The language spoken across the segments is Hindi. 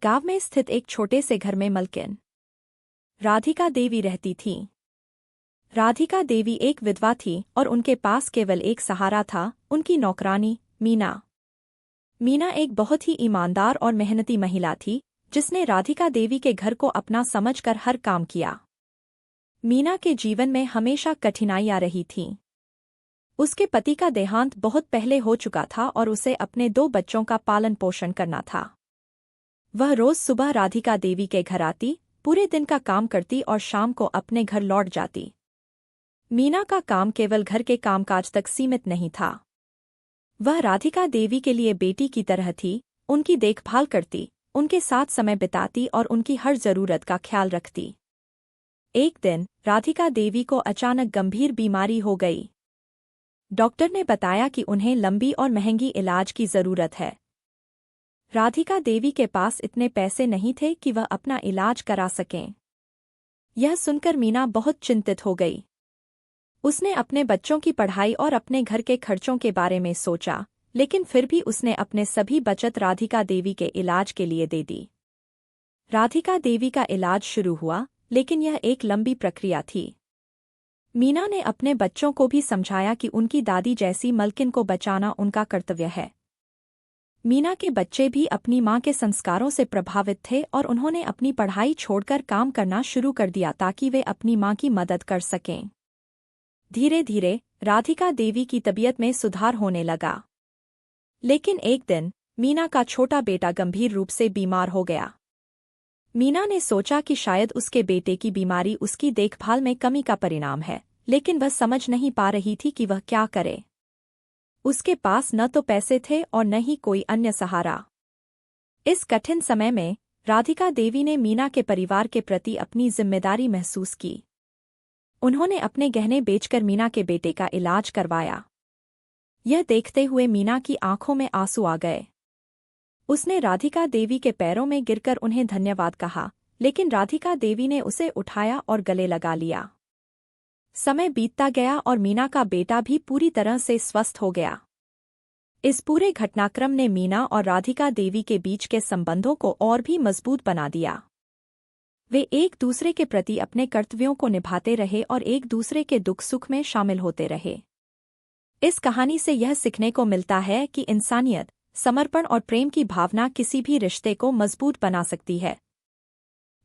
गांव में स्थित एक छोटे से घर में मलकिन राधिका देवी रहती थीं। राधिका देवी एक विधवा थी और उनके पास केवल एक सहारा था, उनकी नौकरानी मीना। मीना एक बहुत ही ईमानदार और मेहनती महिला थी, जिसने राधिका देवी के घर को अपना समझकर हर काम किया। मीना के जीवन में हमेशा कठिनाइयां रही थीं। उसके पति का देहांत बहुत पहले हो चुका था और उसे अपने 2 बच्चों का पालन पोषण करना था। वह रोज सुबह राधिका देवी के घर आती, पूरे दिन का काम करती और शाम को अपने घर लौट जाती। मीना का काम केवल घर के कामकाज तक सीमित नहीं था। वह राधिका देवी के लिए बेटी की तरह थी, उनकी देखभाल करती, उनके साथ समय बिताती और उनकी हर जरूरत का ख्याल रखती। एक दिन राधिका देवी को अचानक गंभीर बीमारी हो गई। डॉक्टर ने बताया कि उन्हें लंबी और महंगी इलाज की जरूरत है। राधिका देवी के पास इतने पैसे नहीं थे कि वह अपना इलाज करा सकें। यह सुनकर मीना बहुत चिंतित हो गई। उसने अपने बच्चों की पढ़ाई और अपने घर के खर्चों के बारे में सोचा, लेकिन फिर भी उसने अपने सभी बचत राधिका देवी के इलाज के लिए दे दी। राधिका देवी का इलाज शुरू हुआ, लेकिन यह एक लंबी प्रक्रिया थी। मीना ने अपने बच्चों को भी समझाया कि उनकी दादी जैसी मलकिन को बचाना उनका कर्तव्य है। मीना के बच्चे भी अपनी मां के संस्कारों से प्रभावित थे और उन्होंने अपनी पढ़ाई छोड़कर काम करना शुरू कर दिया ताकि वे अपनी मां की मदद कर सकें। धीरे धीरे राधिका देवी की तबीयत में सुधार होने लगा। लेकिन एक दिन मीना का छोटा बेटा गंभीर रूप से बीमार हो गया। मीना ने सोचा कि शायद उसके बेटे की बीमारी उसकी देखभाल में कमी का परिणाम है, लेकिन वह समझ नहीं पा रही थी कि वह क्या करे। उसके पास न तो पैसे थे और न ही कोई अन्य सहारा। इस कठिन समय में राधिका देवी ने मीना के परिवार के प्रति अपनी जिम्मेदारी महसूस की। उन्होंने अपने गहने बेचकर मीना के बेटे का इलाज करवाया। यह देखते हुए मीना की आंखों में आंसू आ गए। उसने राधिका देवी के पैरों में गिरकर उन्हें धन्यवाद कहा, लेकिन राधिका देवी ने उसे उठाया और गले लगा लिया। समय बीतता गया और मीना का बेटा भी पूरी तरह से स्वस्थ हो गया। इस पूरे घटनाक्रम ने मीना और राधिका देवी के बीच के संबंधों को और भी मजबूत बना दिया। वे एक दूसरे के प्रति अपने कर्तव्यों को निभाते रहे और एक दूसरे के दुख सुख में शामिल होते रहे। इस कहानी से यह सीखने को मिलता है कि इंसानियत, समर्पण और प्रेम की भावना किसी भी रिश्ते को मजबूत बना सकती है।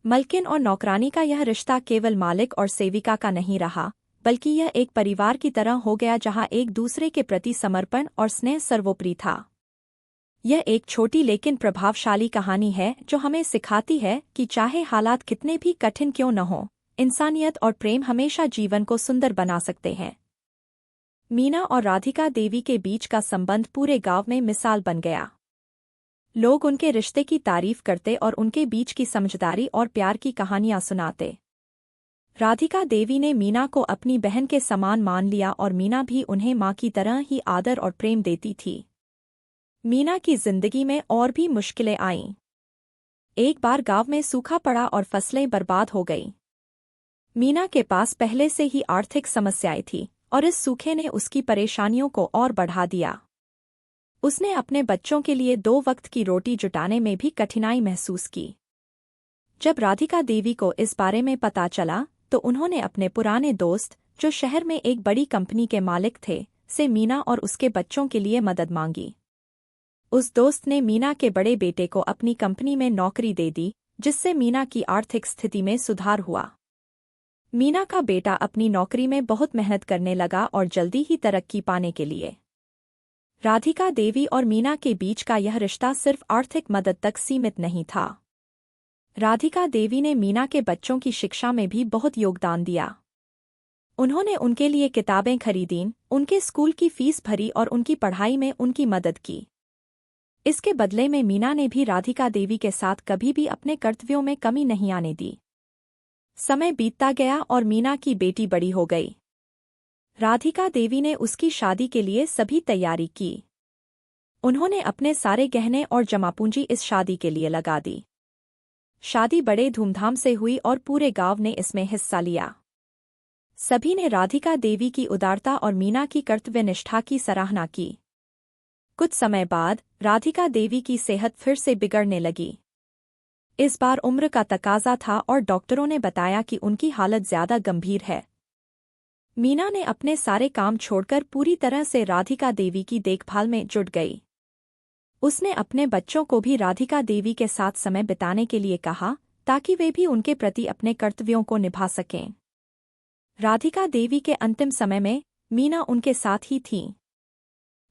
मलकिन और नौकरानी का यह रिश्ता केवल मालिक और सेविका का नहीं रहा, बल्कि यह एक परिवार की तरह हो गया जहां एक दूसरे के प्रति समर्पण और स्नेह सर्वोपरि था। यह एक छोटी लेकिन प्रभावशाली कहानी है जो हमें सिखाती है कि चाहे हालात कितने भी कठिन क्यों न हों, इंसानियत और प्रेम हमेशा जीवन को सुंदर बना सकते हैं। मीना और राधिका देवी के बीच का संबंध पूरे गांव में मिसाल बन गया। लोग उनके रिश्ते की तारीफ करते और उनके बीच की समझदारी और प्यार की कहानियां सुनाते। राधिका देवी ने मीना को अपनी बहन के समान मान लिया और मीना भी उन्हें मां की तरह ही आदर और प्रेम देती थी। मीना की जिंदगी में और भी मुश्किलें आईं। एक बार गांव में सूखा पड़ा और फसलें बर्बाद हो गईं। मीना के पास पहले से ही आर्थिक समस्याएं थी और इस सूखे ने उसकी परेशानियों को और बढ़ा दिया। उसने अपने बच्चों के लिए 2 वक्त की रोटी जुटाने में भी कठिनाई महसूस की। जब राधिका देवी को इस बारे में पता चला तो उन्होंने अपने पुराने दोस्त, जो शहर में एक बड़ी कंपनी के मालिक थे, से मीना और उसके बच्चों के लिए मदद मांगी। उस दोस्त ने मीना के बड़े बेटे को अपनी कंपनी में नौकरी दे दी, जिससे मीना की आर्थिक स्थिति में सुधार हुआ। मीना का बेटा अपनी नौकरी में बहुत मेहनत करने लगा और जल्दी ही तरक्की पाने के लिए। राधिका देवी और मीना के बीच का यह रिश्ता सिर्फ आर्थिक मदद तक सीमित नहीं था। राधिका देवी ने मीना के बच्चों की शिक्षा में भी बहुत योगदान दिया। उन्होंने उनके लिए किताबें खरीदीं, उनके स्कूल की फीस भरी और उनकी पढ़ाई में उनकी मदद की। इसके बदले में मीना ने भी राधिका देवी के साथ कभी भी अपने कर्तव्यों में कमी नहीं आने दी। समय बीतता गया और मीना की बेटी बड़ी हो गई। राधिका देवी ने उसकी शादी के लिए सभी तैयारी की। उन्होंने अपने सारे गहने और जमापूंजी इस शादी के लिए लगा दी। शादी बड़े धूमधाम से हुई और पूरे गांव ने इसमें हिस्सा लिया। सभी ने राधिका देवी की उदारता और मीना की कर्तव्यनिष्ठा की सराहना की। कुछ समय बाद राधिका देवी की सेहत फिर से बिगड़ने लगी। इस बार उम्र का तकाजा था और डॉक्टरों ने बताया कि उनकी हालत ज्यादा गंभीर है। मीना ने अपने सारे काम छोड़कर पूरी तरह से राधिका देवी की देखभाल में जुट गई। उसने अपने बच्चों को भी राधिका देवी के साथ समय बिताने के लिए कहा ताकि वे भी उनके प्रति अपने कर्तव्यों को निभा सकें। राधिका देवी के अंतिम समय में मीना उनके साथ ही थी।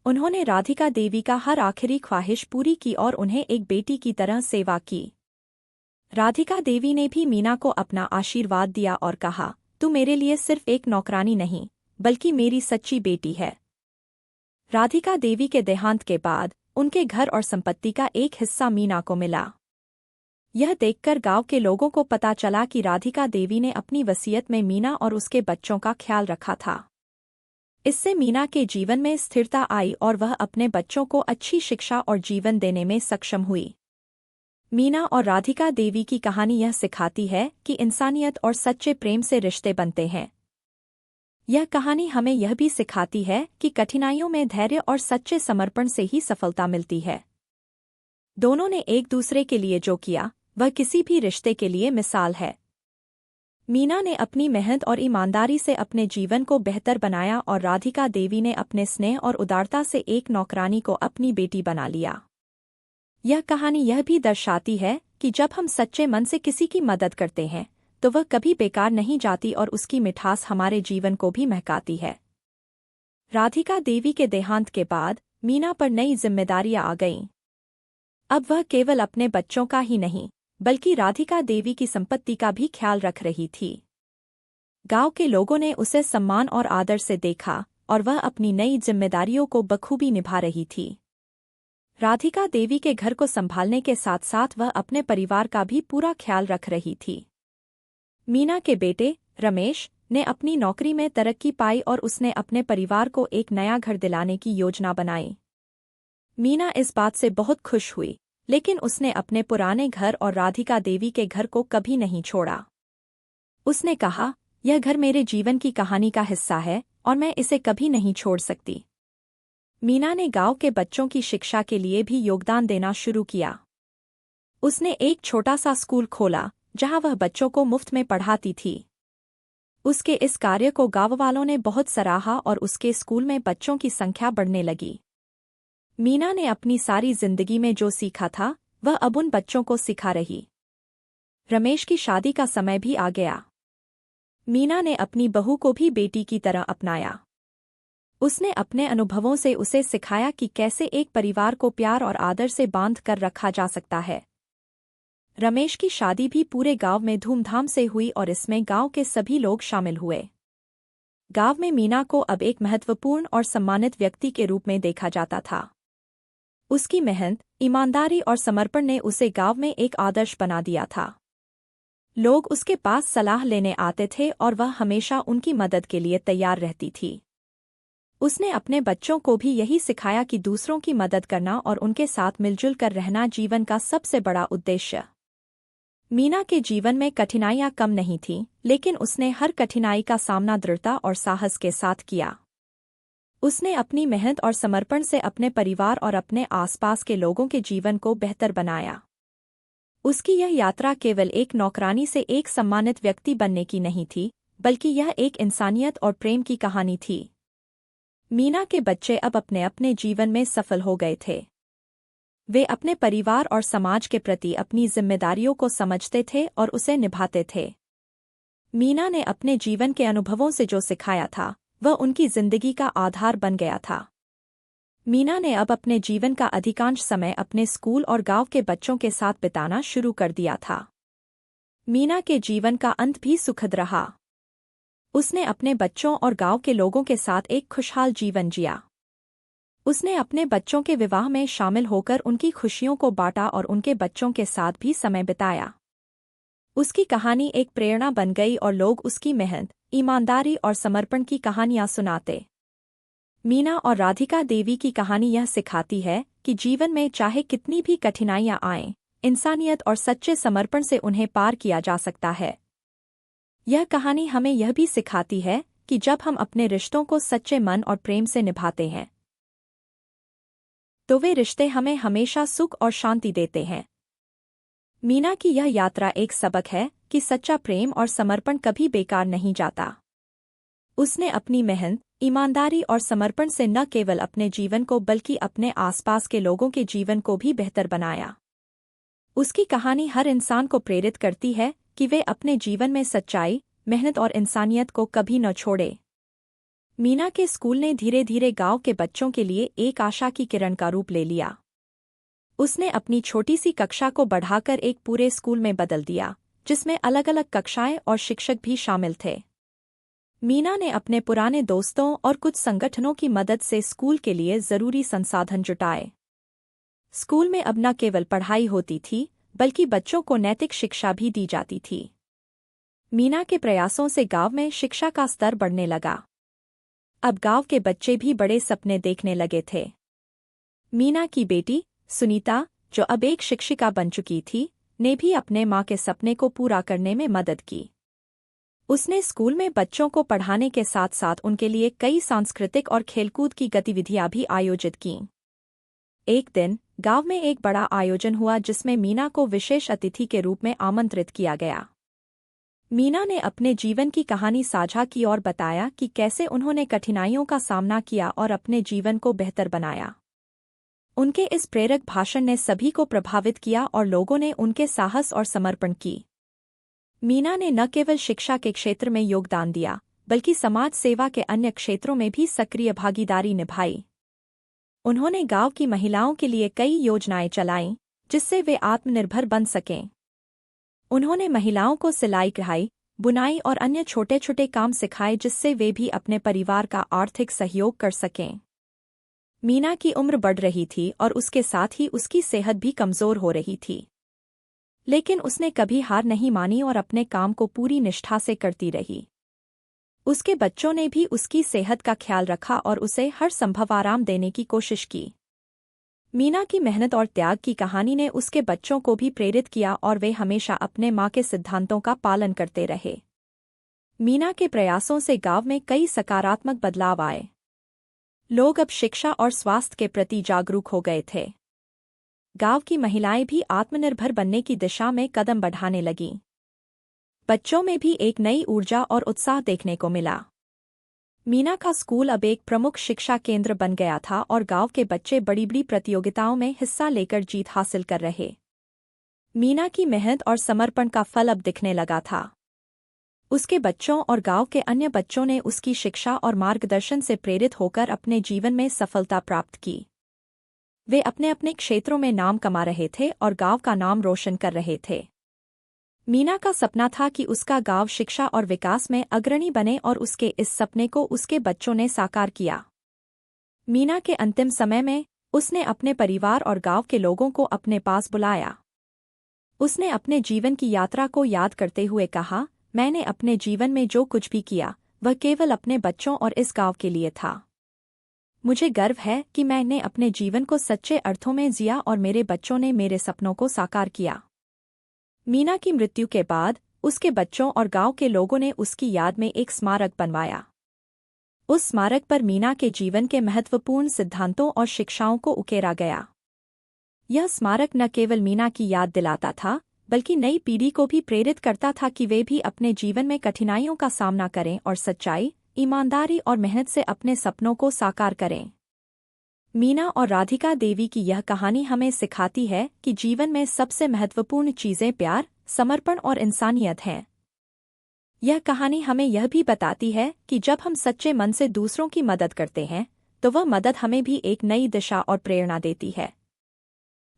उन्होंने राधिका देवी का हर आखिरी ख्वाहिश पूरी की और उन्हें एक बेटी की तरह सेवा की। राधिका देवी ने भी मीना को अपना आशीर्वाद दिया और कहा, तू मेरे लिए सिर्फ एक नौकरानी नहीं, बल्कि मेरी सच्ची बेटी है। राधिका देवी के देहांत के बाद उनके घर और संपत्ति का एक हिस्सा मीना को मिला। यह देखकर गांव के लोगों को पता चला कि राधिका देवी ने अपनी वसीयत में मीना और उसके बच्चों का ख्याल रखा था। इससे मीना के जीवन में स्थिरता आई और वह अपने बच्चों को अच्छी शिक्षा और जीवन देने में सक्षम हुई। मीना और राधिका देवी की कहानी यह सिखाती है कि इंसानियत और सच्चे प्रेम से रिश्ते बनते हैं। यह कहानी हमें यह भी सिखाती है कि कठिनाइयों में धैर्य और सच्चे समर्पण से ही सफलता मिलती है। दोनों ने एक दूसरे के लिए जो किया, वह किसी भी रिश्ते के लिए मिसाल है। मीना ने अपनी मेहनत और ईमानदारी से अपने जीवन को बेहतर बनाया और राधिका देवी ने अपने स्नेह और उदारता से एक नौकरानी को अपनी बेटी बना लिया। यह कहानी यह भी दर्शाती है कि जब हम सच्चे मन से किसी की मदद करते हैं तो वह कभी बेकार नहीं जाती और उसकी मिठास हमारे जीवन को भी महकाती है। राधिका देवी के देहांत के बाद मीना पर नई जिम्मेदारियां आ गईं। अब वह केवल अपने बच्चों का ही नहीं, बल्कि राधिका देवी की संपत्ति का भी ख्याल रख रही थी। गांव के लोगों ने उसे सम्मान और आदर से देखा और वह अपनी नई जिम्मेदारियों को बखूबी निभा रही थी। राधिका देवी के घर को संभालने के साथ साथ वह अपने परिवार का भी पूरा ख्याल रख रही थी। मीना के बेटे रमेश ने अपनी नौकरी में तरक्की पाई और उसने अपने परिवार को एक नया घर दिलाने की योजना बनाई। मीना इस बात से बहुत खुश हुई, लेकिन उसने अपने पुराने घर और राधिका देवी के घर को कभी नहीं छोड़ा। उसने कहा, यह घर मेरे जीवन की कहानी का हिस्सा है और मैं इसे कभी नहीं छोड़ सकती। मीना ने गांव के बच्चों की शिक्षा के लिए भी योगदान देना शुरू किया। उसने एक छोटा सा स्कूल खोला जहां वह बच्चों को मुफ्त में पढ़ाती थी। उसके इस कार्य को गांव वालों ने बहुत सराहा और उसके स्कूल में बच्चों की संख्या बढ़ने लगी। मीना ने अपनी सारी जिंदगी में जो सीखा था वह अब उन बच्चों को सिखा रही। रमेश की शादी का समय भी आ गया। मीना ने अपनी बहू को भी बेटी की तरह अपनाया। उसने अपने अनुभवों से उसे सिखाया कि कैसे एक परिवार को प्यार और आदर से बांध कर रखा जा सकता है। रमेश की शादी भी पूरे गांव में धूमधाम से हुई और इसमें गांव के सभी लोग शामिल हुए। गांव में मीना को अब एक महत्वपूर्ण और सम्मानित व्यक्ति के रूप में देखा जाता था। उसकी मेहनत, ईमानदारी और समर्पण ने उसे गांव में एक आदर्श बना दिया था। लोग उसके पास सलाह लेने आते थे और वह हमेशा उनकी मदद के लिए तैयार रहती थी। उसने अपने बच्चों को भी यही सिखाया कि दूसरों की मदद करना और उनके साथ मिलजुल कर रहना जीवन का सबसे बड़ा उद्देश्य। मीना के जीवन में कठिनाइयां कम नहीं थीं, लेकिन उसने हर कठिनाई का सामना दृढ़ता और साहस के साथ किया। उसने अपनी मेहनत और समर्पण से अपने परिवार और अपने आसपास के लोगों के जीवन को बेहतर बनाया। उसकी यह यात्रा केवल एक नौकरानी से एक सम्मानित व्यक्ति बनने की नहीं थी, बल्कि यह एक इंसानियत और प्रेम की कहानी थी। मीना के बच्चे अब अपने अपने जीवन में सफल हो गए थे। वे अपने परिवार और समाज के प्रति अपनी जिम्मेदारियों को समझते थे और उसे निभाते थे। मीना ने अपने जीवन के अनुभवों से जो सिखाया था वह उनकी जिंदगी का आधार बन गया था। मीना ने अब अपने जीवन का अधिकांश समय अपने स्कूल और गांव के बच्चों के साथ बिताना शुरू कर दिया था। मीना के जीवन का अंत भी सुखद रहा। उसने अपने बच्चों और गांव के लोगों के साथ एक खुशहाल जीवन जिया। उसने अपने बच्चों के विवाह में शामिल होकर उनकी खुशियों को बांटा और उनके बच्चों के साथ भी समय बिताया। उसकी कहानी एक प्रेरणा बन गई और लोग उसकी मेहनत, ईमानदारी और समर्पण की कहानियां सुनाते। मीना और राधिका देवी की कहानी यह सिखाती है कि जीवन में चाहे कितनी भी कठिनाइयां आएं, इंसानियत और सच्चे समर्पण से उन्हें पार किया जा सकता है। यह कहानी हमें यह भी सिखाती है कि जब हम अपने रिश्तों को सच्चे मन और प्रेम से निभाते हैं तो वे रिश्ते हमें हमेशा सुख और शांति देते हैं। मीना की यह यात्रा एक सबक है कि सच्चा प्रेम और समर्पण कभी बेकार नहीं जाता। उसने अपनी मेहनत, ईमानदारी और समर्पण से न केवल अपने जीवन को बल्कि अपने आसपास के लोगों के जीवन को भी बेहतर बनाया। उसकी कहानी हर इंसान को प्रेरित करती है कि वे अपने जीवन में सच्चाई, मेहनत और इंसानियत को कभी न छोड़े। मीना के स्कूल ने धीरे धीरे गांव के बच्चों के लिए एक आशा की किरण का रूप ले लिया। उसने अपनी छोटी सी कक्षा को बढ़ाकर एक पूरे स्कूल में बदल दिया, जिसमें अलग अलग कक्षाएं और शिक्षक भी शामिल थे। मीना ने अपने पुराने दोस्तों और कुछ संगठनों की मदद से स्कूल के लिए जरूरी संसाधन जुटाए। स्कूल में अब न केवल पढ़ाई होती थी, बल्कि बच्चों को नैतिक शिक्षा भी दी जाती थी। मीना के प्रयासों से गांव में शिक्षा का स्तर बढ़ने लगा। अब गांव के बच्चे भी बड़े सपने देखने लगे थे। मीना की बेटी सुनीता, जो अब एक शिक्षिका बन चुकी थी, ने भी अपने मां के सपने को पूरा करने में मदद की। उसने स्कूल में बच्चों को पढ़ाने के साथ साथ उनके लिए कई सांस्कृतिक और खेलकूद की गतिविधियां भी आयोजित कीं। एक दिन गांव में एक बड़ा आयोजन हुआ जिसमें मीना को विशेष अतिथि के रूप में आमंत्रित किया गया। मीना ने अपने जीवन की कहानी साझा की और बताया कि कैसे उन्होंने कठिनाइयों का सामना किया और अपने जीवन को बेहतर बनाया। उनके इस प्रेरक भाषण ने सभी को प्रभावित किया और लोगों ने उनके साहस और समर्पण की। मीना ने न केवल शिक्षा के क्षेत्र में योगदान दिया, बल्कि समाज सेवा के अन्य क्षेत्रों में भी सक्रिय भागीदारी निभाई। उन्होंने गांव की महिलाओं के लिए कई योजनाएं चलाईं, जिससे वे आत्मनिर्भर बन सकें। उन्होंने महिलाओं को सिलाई कढ़ाई, बुनाई और अन्य छोटे छोटे काम सिखाए जिससे वे भी अपने परिवार का आर्थिक सहयोग कर सकें। मीना की उम्र बढ़ रही थी और उसके साथ ही उसकी सेहत भी कमजोर हो रही थी। लेकिन उसने कभी हार नहीं मानी और अपने काम को पूरी निष्ठा से करती रही। उसके बच्चों ने भी उसकी सेहत का ख्याल रखा और उसे हर संभव आराम देने की कोशिश की। मीना की मेहनत और त्याग की कहानी ने उसके बच्चों को भी प्रेरित किया और वे हमेशा अपने मां के सिद्धांतों का पालन करते रहे। मीना के प्रयासों से गांव में कई सकारात्मक बदलाव आए। लोग अब शिक्षा और स्वास्थ्य के प्रति जागरूक हो गए थे। गांव की महिलाएं भी आत्मनिर्भर बनने की दिशा में कदम बढ़ाने लगीं। बच्चों में भी एक नई ऊर्जा और उत्साह देखने को मिला। मीना का स्कूल अब एक प्रमुख शिक्षा केंद्र बन गया था और गांव के बच्चे बड़ी बड़ी प्रतियोगिताओं में हिस्सा लेकर जीत हासिल कर रहे। मीना की मेहनत और समर्पण का फल अब दिखने लगा था। उसके बच्चों और गांव के अन्य बच्चों ने उसकी शिक्षा और मार्गदर्शन से प्रेरित होकर अपने जीवन में सफलता प्राप्त की। वे अपने अपने क्षेत्रों में नाम कमा रहे थे और गांव का नाम रोशन कर रहे थे। मीना का सपना था कि उसका गांव शिक्षा और विकास में अग्रणी बने और उसके इस सपने को उसके बच्चों ने साकार किया। मीना के अंतिम समय में उसने अपने परिवार और गांव के लोगों को अपने पास बुलाया। उसने अपने जीवन की यात्रा को याद करते हुए कहा, मैंने अपने जीवन में जो कुछ भी किया वह केवल अपने बच्चों और इस गांव के लिए था। मुझे गर्व है कि मैंने अपने जीवन को सच्चे अर्थों में जिया और मेरे बच्चों ने मेरे सपनों को साकार किया। मीना की मृत्यु के बाद उसके बच्चों और गांव के लोगों ने उसकी याद में एक स्मारक बनवाया। उस स्मारक पर मीना के जीवन के महत्वपूर्ण सिद्धांतों और शिक्षाओं को उकेरा गया। यह स्मारक न केवल मीना की याद दिलाता था, बल्कि नई पीढ़ी को भी प्रेरित करता था कि वे भी अपने जीवन में कठिनाइयों का सामना करें और सच्चाई, ईमानदारी और मेहनत से अपने सपनों को साकार करें। मीना और राधिका देवी की यह कहानी हमें सिखाती है कि जीवन में सबसे महत्वपूर्ण चीजें प्यार, समर्पण और इंसानियत हैं। यह कहानी हमें यह भी बताती है कि जब हम सच्चे मन से दूसरों की मदद करते हैं, तो वह मदद हमें भी एक नई दिशा और प्रेरणा देती है।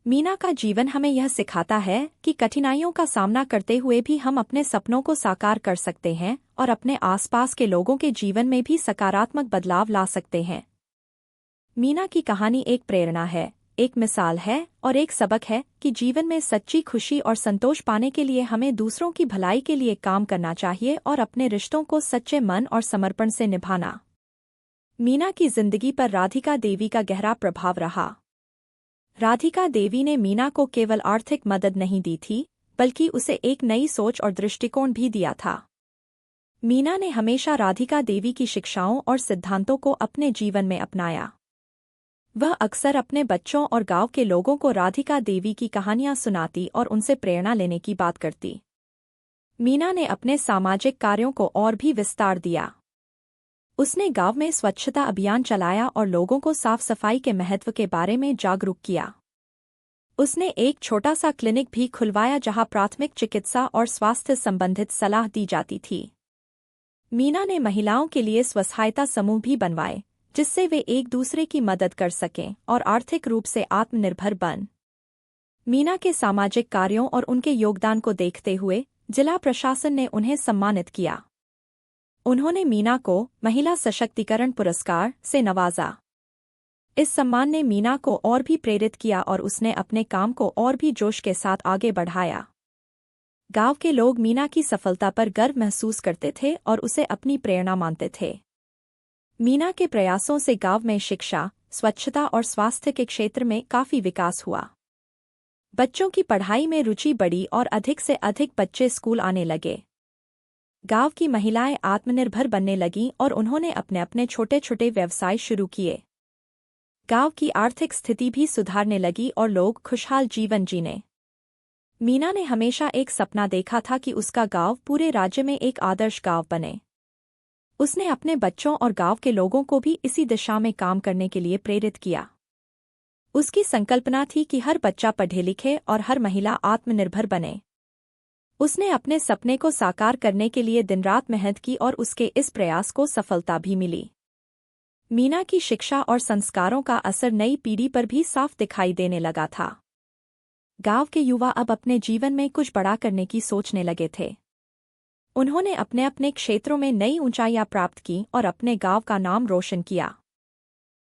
मीना का जीवन हमें यह सिखाता है कि कठिनाइयों का सामना करते हुए भी हम अपने सपनों को साकार कर सकते हैं और अपने आसपास के लोगों के जीवन में भी सकारात्मक बदलाव ला सकते हैं। मीना की कहानी एक प्रेरणा है, एक मिसाल है और एक सबक है कि जीवन में सच्ची खुशी और संतोष पाने के लिए हमें दूसरों की भलाई के लिए काम करना चाहिए और अपने रिश्तों को सच्चे मन और समर्पण से निभाना। मीना की जिंदगी पर राधिका देवी का गहरा प्रभाव रहा। राधिका देवी ने मीना को केवल आर्थिक मदद नहीं दी थी, बल्कि उसे एक नई सोच और दृष्टिकोण भी दिया था। मीना ने हमेशा राधिका देवी की शिक्षाओं और सिद्धांतों को अपने जीवन में अपनाया। वह अक्सर अपने बच्चों और गांव के लोगों को राधिका देवी की कहानियां सुनाती और उनसे प्रेरणा लेने की बात करती। मीना ने अपने सामाजिक कार्यों को और भी विस्तार दिया। उसने गांव में स्वच्छता अभियान चलाया और लोगों को साफ सफाई के महत्व के बारे में जागरूक किया। उसने एक छोटा सा क्लिनिक भी खुलवाया जहां प्राथमिक चिकित्सा और स्वास्थ्य संबंधित सलाह दी जाती थी। मीना ने महिलाओं के लिए स्वसहायता समूह भी बनवाए, जिससे वे एक दूसरे की मदद कर सकें और आर्थिक रूप से आत्मनिर्भर बन। मीना के सामाजिक कार्यों और उनके योगदान को देखते हुए जिला प्रशासन ने उन्हें सम्मानित किया। उन्होंने मीना को महिला सशक्तिकरण पुरस्कार से नवाजा। इस सम्मान ने मीना को और भी प्रेरित किया और उसने अपने काम को और भी जोश के साथ आगे बढ़ाया। गांव के लोग मीना की सफलता पर गर्व महसूस करते थे और उसे अपनी प्रेरणा मानते थे। मीना के प्रयासों से गांव में शिक्षा, स्वच्छता और स्वास्थ्य के क्षेत्र में काफी विकास हुआ। बच्चों की पढ़ाई में रुचि बढ़ी और अधिक से अधिक बच्चे स्कूल आने लगे। गांव की महिलाएं आत्मनिर्भर बनने लगीं और उन्होंने अपने अपने छोटे छोटे व्यवसाय शुरू किए। गांव की आर्थिक स्थिति भी सुधारने लगी और लोग खुशहाल जीवन जीने। मीना ने हमेशा एक सपना देखा था कि उसका गांव पूरे राज्य में एक आदर्श गांव बने। उसने अपने बच्चों और गांव के लोगों को भी इसी दिशा में काम करने के लिए प्रेरित किया। उसकी संकल्पना थी कि हर बच्चा पढ़े लिखे और हर महिला आत्मनिर्भर बने। उसने अपने सपने को साकार करने के लिए दिन रात मेहनत की और उसके इस प्रयास को सफलता भी मिली। मीना की शिक्षा और संस्कारों का असर नई पीढ़ी पर भी साफ दिखाई देने लगा था। गांव के युवा अब अपने जीवन में कुछ बड़ा करने की सोचने लगे थे। उन्होंने अपने अपने क्षेत्रों में नई ऊंचाइयां प्राप्त की और अपने गांव का नाम रोशन किया।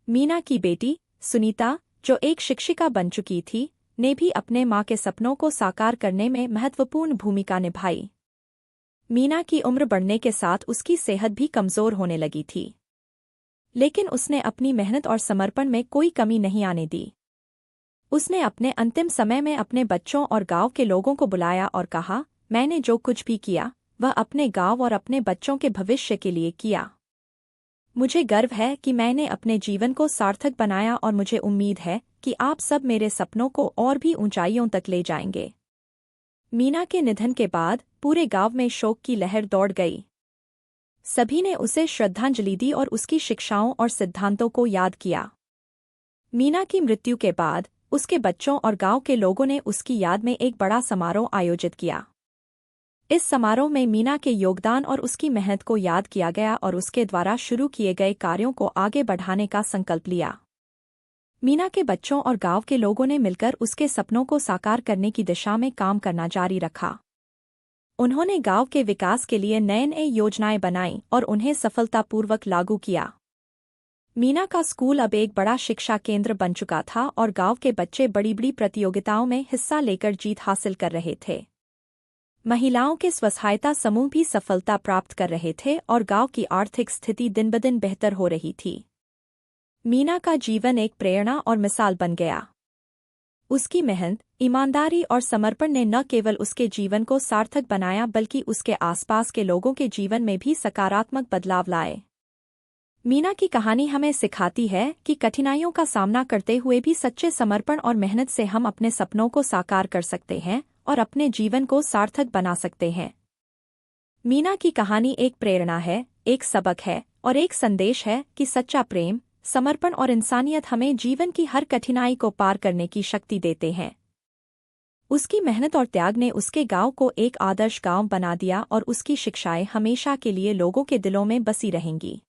मीना की बेटी सुनीता, जो एक शिक्षिका बन चुकी थी, ने भी अपने मां के सपनों को साकार करने में महत्वपूर्ण भूमिका निभाई। मीना की उम्र बढ़ने के साथ उसकी सेहत भी कमजोर होने लगी थी, लेकिन उसने अपनी मेहनत और समर्पण में कोई कमी नहीं आने दी। उसने अपने अंतिम समय में अपने बच्चों और गांव के लोगों को बुलाया और कहा, मैंने जो कुछ भी किया वह अपने गांव और अपने बच्चों के भविष्य के लिए किया। मुझे गर्व है कि मैंने अपने जीवन को सार्थक बनाया और मुझे उम्मीद है कि आप सब मेरे सपनों को और भी ऊंचाइयों तक ले जाएंगे। मीना के निधन के बाद पूरे गांव में शोक की लहर दौड़ गई। सभी ने उसे श्रद्धांजलि दी और उसकी शिक्षाओं और सिद्धांतों को याद किया। मीना की मृत्यु के बाद उसके बच्चों और गांव के लोगों ने उसकी याद में एक बड़ा समारोह आयोजित किया। इस समारोह में मीना के योगदान और उसकी मेहनत को याद किया गया और उसके द्वारा शुरू किए गए कार्यों को आगे बढ़ाने का संकल्प लिया। मीना के बच्चों और गांव के लोगों ने मिलकर उसके सपनों को साकार करने की दिशा में काम करना जारी रखा। उन्होंने गांव के विकास के लिए नए नए योजनाएं बनाईं और उन्हें सफलतापूर्वक लागू किया। मीना का स्कूल अब एक बड़ा शिक्षा केंद्र बन चुका था और गांव के बच्चे बड़ी बड़ी प्रतियोगिताओं में हिस्सा लेकर जीत हासिल कर रहे थे। महिलाओं के स्वसहायता समूह भी सफलता प्राप्त कर रहे थे और गांव की आर्थिक स्थिति दिन ब दिन बेहतर हो रही थी। मीना का जीवन एक प्रेरणा और मिसाल बन गया। उसकी मेहनत, ईमानदारी और समर्पण ने न केवल उसके जीवन को सार्थक बनाया बल्कि उसके आसपास के लोगों के जीवन में भी सकारात्मक बदलाव लाए। मीना की कहानी हमें सिखाती है कि कठिनाइयों का सामना करते हुए भी सच्चे समर्पण और मेहनत से हम अपने सपनों को साकार कर सकते हैं और अपने जीवन को सार्थक बना सकते हैं। मीना की कहानी एक प्रेरणा है, एक सबक है और एक संदेश है कि सच्चा प्रेम, समर्पण और इंसानियत हमें जीवन की हर कठिनाई को पार करने की शक्ति देते हैं। उसकी मेहनत और त्याग ने उसके गांव को एक आदर्श गांव बना दिया और उसकी शिक्षाएं हमेशा के लिए लोगों के दिलों में बसी रहेंगी।